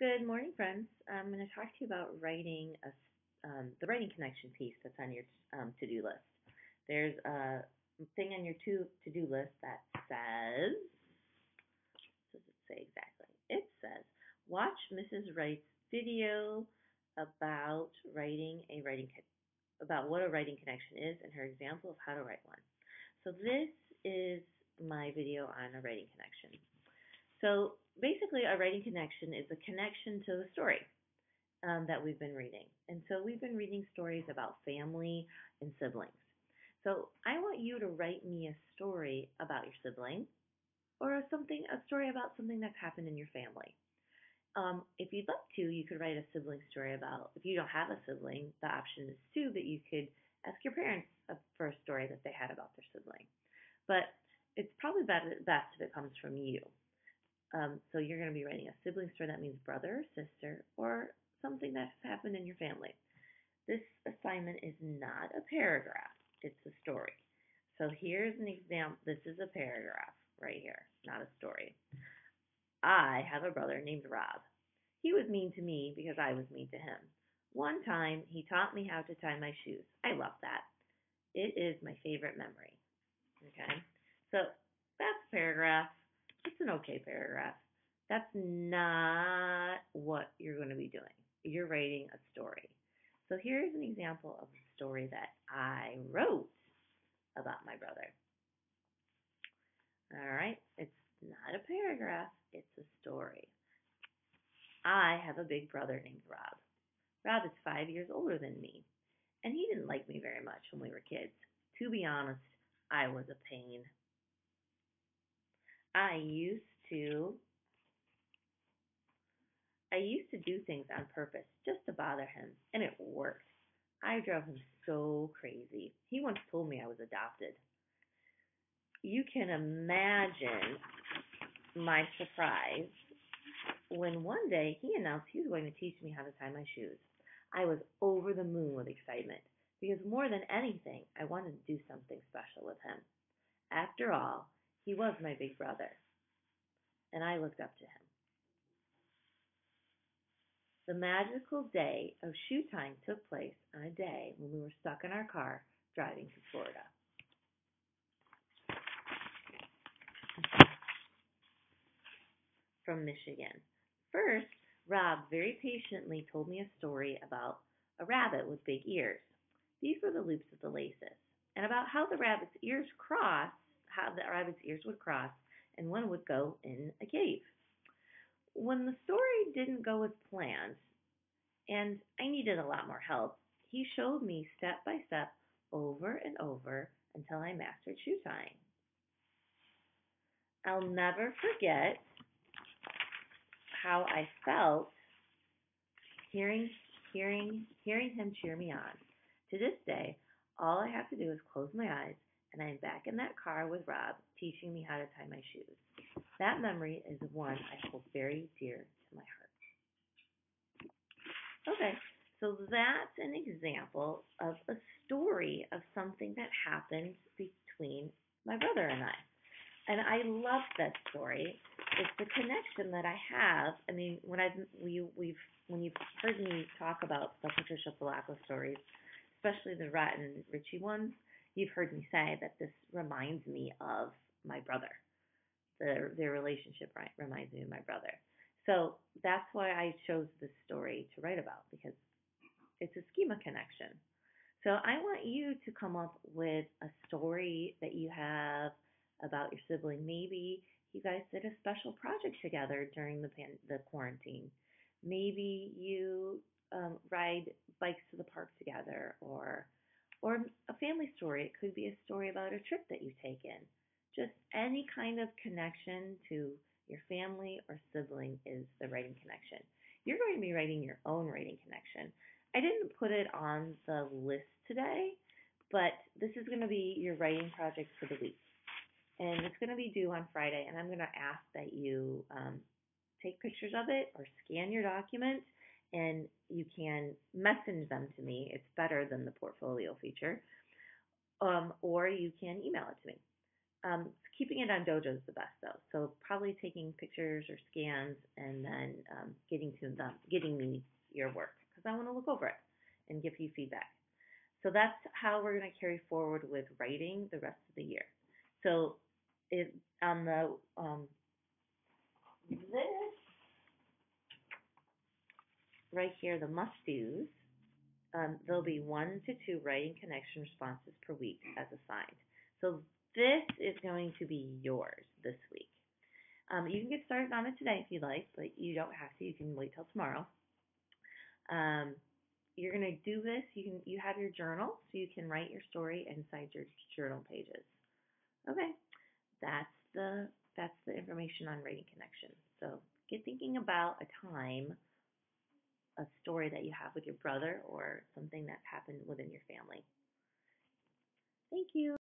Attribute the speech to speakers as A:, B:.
A: Good morning, friends. I'm going to talk to you about the writing connection piece that's on your to-do list. There's a thing on your to-do list that says, what does it say exactly? It says, watch Mrs. Wright's video about about what a writing connection is and her example of how to write one. So this is my video on a writing connection. So basically, a writing connection is a connection to the story that we've been reading. And so we've been reading stories about family and siblings. So I want you to write me a story about your sibling or a story about something that's happened in your family. If you'd like to, you could write a sibling story about, if you don't have a sibling, the option is too that you could ask your parents for a story that they had about their sibling. But it's probably best if it comes from you. So you're going to be writing a sibling story. That means brother or sister or something that's happened in your family. This assignment is not a paragraph. It's a story. So here's an example. This is a paragraph right here, not a story. I have a brother named Rob. He was mean to me because I was mean to him. One time, he taught me how to tie my shoes. I love that. It is my favorite memory. Okay? So that's a paragraph. It's an okay paragraph. That's not what you're going to be doing. You're writing a story. So here's an example of a story that I wrote about my brother. All right? It's not a paragraph. It's a story. I have a big brother named Rob. Rob is 5 years older than me, and he didn't like me very much when we were kids. To be honest, I was a pain. I used to do things on purpose just to bother him, and it worked. I drove him so crazy. He once told me I was adopted. You can imagine my surprise when one day he announced he was going to teach me how to tie my shoes. I was over the moon with excitement because more than anything, I wanted to do something special with him. After all, he was my big brother, and I looked up to him. The magical day of shoe tying took place on a day when we were stuck in our car driving to Florida. From Michigan. First, Rob very patiently told me a story about a rabbit with big ears. These were the loops of the laces, and about how the rabbit's ears would cross, and one would go in a cave. When the story didn't go as planned, and I needed a lot more help, he showed me step by step over and over until I mastered shoe tying. I'll never forget how I felt hearing him cheer me on. To this day, all I have to do is close my eyes and I'm back in that car with Rob teaching me how to tie my shoes. That memory is one I hold very dear to my heart. Okay, so that's an example of a story of something that happened between my brother and I. And I love that story. It's the connection that I have. I mean, when you've heard me talk about the Patricia Polacco stories, especially the Rhett and Richie ones, you've heard me say that this reminds me of my brother. Their relationship reminds me of my brother. So that's why I chose this story to write about, because it's a schema connection. So I want you to come up with a story that you have about your sibling. Maybe you guys did a special project together during the quarantine. Maybe you ride bikes to the park together, or a family story. It could be a story about a trip that you've taken. Just any kind of connection to your family or sibling is the writing connection. You're going to be writing your own writing connection. I didn't put it on the list today, but this is going to be your writing project for the week. And it's going to be due on Friday, and I'm going to ask that you take pictures of it or scan your document, and you can message them to me. It's better than the portfolio feature. Or you can email it to me. Keeping it on Dojo is the best though. So probably taking pictures or scans and then getting me your work because I want to look over it and give you feedback. So that's how we're going to carry forward with writing the rest of the year. So it on the this right here, the must dos. There'll be 1 to 2 writing connection responses per week as assigned. So this is going to be yours this week. You can get started on it today if you like, but you don't have to. You can wait till tomorrow. You're going to do this. You have your journal, so you can write your story inside your journal pages. Okay, that's the information on writing connection. So get thinking about a time, a story that you have with your brother or something that's happened within your family. Thank you.